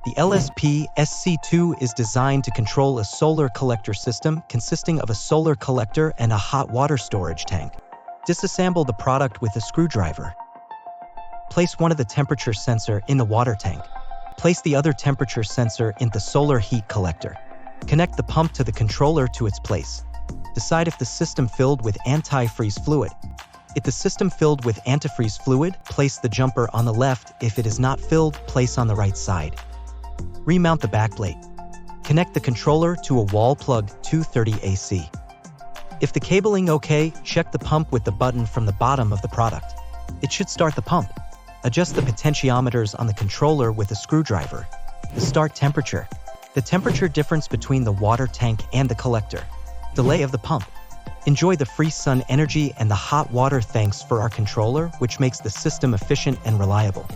The LSP-SC2 is designed to control a solar collector system consisting of a solar collector and a hot water storage tank. Disassemble the product with a screwdriver. Place one of the temperature sensor in the water tank. Place the other temperature sensor in the solar heat collector. Connect the pump to the controller to its place. Decide if the system filled with antifreeze fluid. If the system filled with antifreeze fluid, place the jumper on the left. If it is not filled, place on the right side. Remount the backplate. Connect the controller to a wall plug 230 AC. If the cabling okay, check the pump with the button from the bottom of the product. It should start the pump. Adjust the potentiometers on the controller with a screwdriver. The start temperature. The temperature difference between the water tank and the collector. Delay of the pump. Enjoy the free sun energy and the hot water thanks for our controller, which makes the system efficient and reliable.